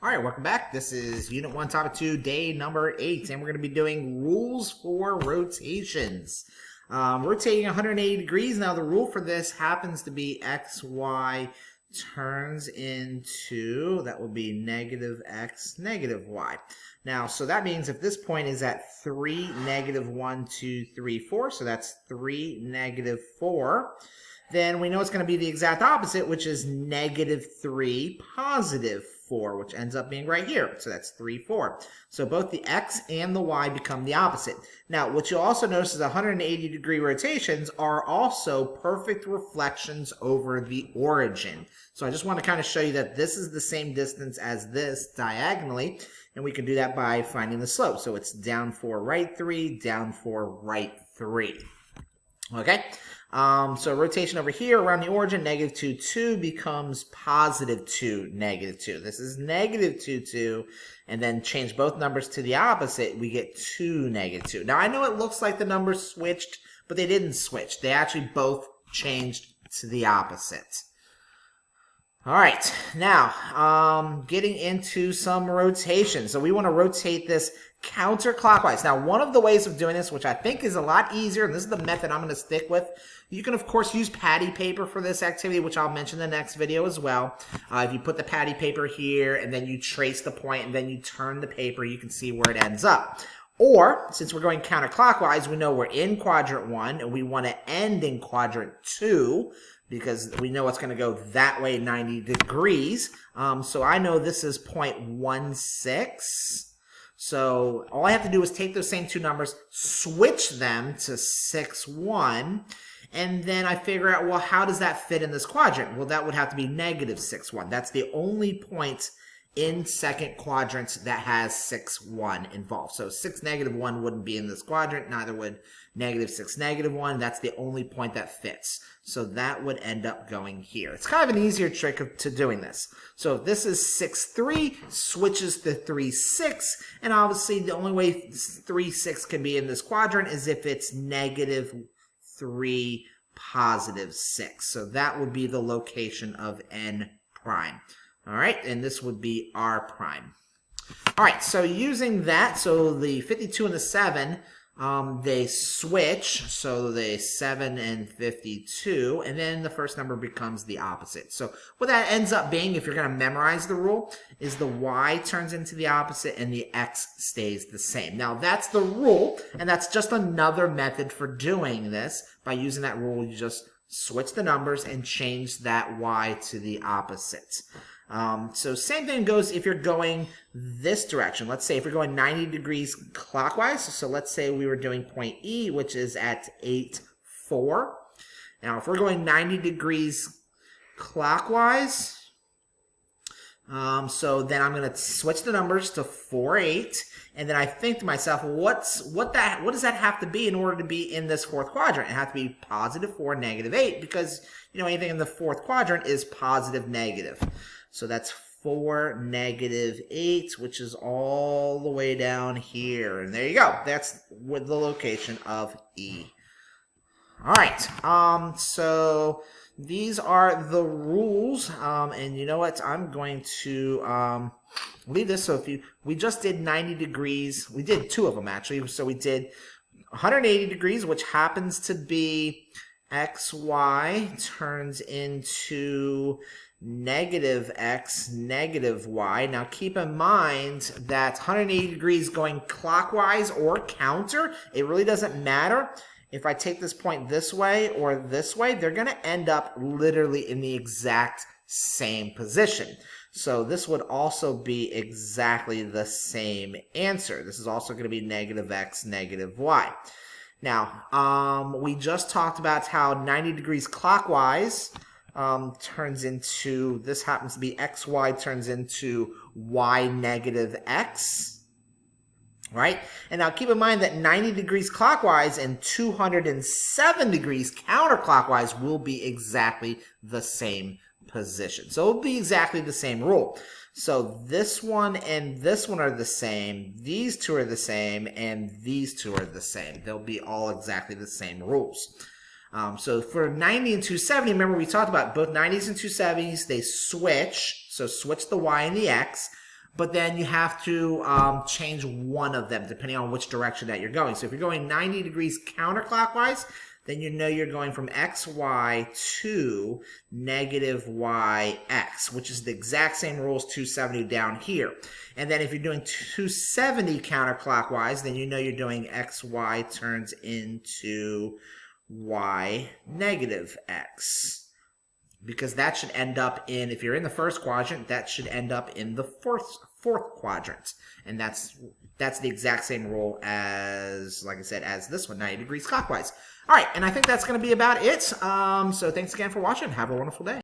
All right, welcome back. This is Unit 1, Topic 2, day number 8, and we're going to be doing rules for rotations. Rotating 180 degrees. Now, the rule for this happens to be x, y turns into, that will be negative x, negative y. Now, so that means if this point is at 3, negative 1, 2, 3, 4, so that's 3, negative 4, then we know it's going to be the exact opposite, which is negative 3, positive 4, which ends up being right here. So that's 3, 4. So both the x and the y become the opposite. Now, what you'll also notice is 180-degree rotations are also perfect reflections over the origin. So I just want to kind of show you that this is the same distance as this diagonally, and we can do that by finding the slope. So it's down 4, right 3, down 4, right 3. Okay? So rotation over here around the origin, negative 2, 2 becomes positive 2, negative 2. This is negative 2, 2, and then change both numbers to the opposite, we get 2, negative 2. Now, I know it looks like the numbers switched, but they didn't switch. They actually both changed to the opposite. All right, now, getting into some rotation. So we want to rotate this counterclockwise. Now, one of the ways of doing this, which I think is a lot easier, and this is the method I'm going to stick with, you can, of course, use patty paper for this activity, which I'll mention in the next video as well. If you put the patty paper here, and then you trace the point, and then you turn the paper, you can see where it ends up. Or, since we're going counterclockwise, we know we're in quadrant 1, and we want to end in quadrant 2, because we know it's going to go that way 90 degrees. So I know this is 0.16. So all I have to do is take those same two numbers, switch them to 6, 1, and then I figure out, well, how does that fit in this quadrant? Well, that would have to be negative 6, 1. That's the only point in second quadrant that has 6, 1 involved. So 6, negative 1 wouldn't be in this quadrant, neither would negative 6, negative 1. That's the only point that fits. So that would end up going here. It's kind of an easier trick to doing this. So if this is 6, 3, switches to 3, 6, and obviously the only way 3, 6 can be in this quadrant is if it's negative 3, positive 6. So that would be the location of n prime. All right, and this would be r prime. All right, so using that, so the 52 and the 7, they switch, so the 7 and 52, and then the first number becomes the opposite. So what that ends up being, if you're going to memorize the rule, is the y turns into the opposite and the x stays the same. Now, that's the rule, and that's just another method for doing this. By using that rule, you just switch the numbers and change that y to the opposite. So same thing goes if you're going this direction. Let's say if you're going 90 degrees clockwise. So let's say we were doing point E, which is at 8, 4. Now, if we're going 90 degrees clockwise, so then I'm going to switch the numbers to 4, 8. And then I think to myself, what does that have to be in order to be in this fourth quadrant? It has to be positive 4, negative 8, because, you know, anything in the fourth quadrant is positive, negative. So that's 4, negative 8, which is all the way down here. And there you go. That's with the location of E. All right. So these are the rules. And you know what? I'm going to leave this. So we just did 90 degrees. We did 2 of them, actually. So we did 180 degrees, which happens to be XY turns into negative x, negative y. Now keep in mind that 180 degrees going clockwise or counter, it really doesn't matter. If I take this point this way or this way, they're going to end up literally in the exact same position. So this would also be exactly the same answer. This is also going to be negative x, negative y. Now, we just talked about how 90 degrees clockwise turns into, this happens to be xy turns into y negative x, right? And now keep in mind that 90 degrees clockwise and 207 degrees counterclockwise will be exactly the same position. So it'll be exactly the same rule. So this one and this one are the same, these two are the same, and these two are the same. They'll be all exactly the same rules. So for 90 and 270, remember we talked about both 90s and 270s, they switch. So switch the y and the x. but then you have to change one of them depending on which direction that you're going. So if you're going 90 degrees counterclockwise, then you know you're going from xy to negative yx, which is the exact same rule as 270 down here. And then if you're doing 270 counterclockwise, then you know you're doing xy turns into y negative x. Because that should end up in, if you're in the first quadrant, that should end up in the fourth quadrant. And that's the exact same rule as, like I said, as this one, 90 degrees clockwise. All right, and I think that's going to be about it. So thanks again for watching. Have a wonderful day.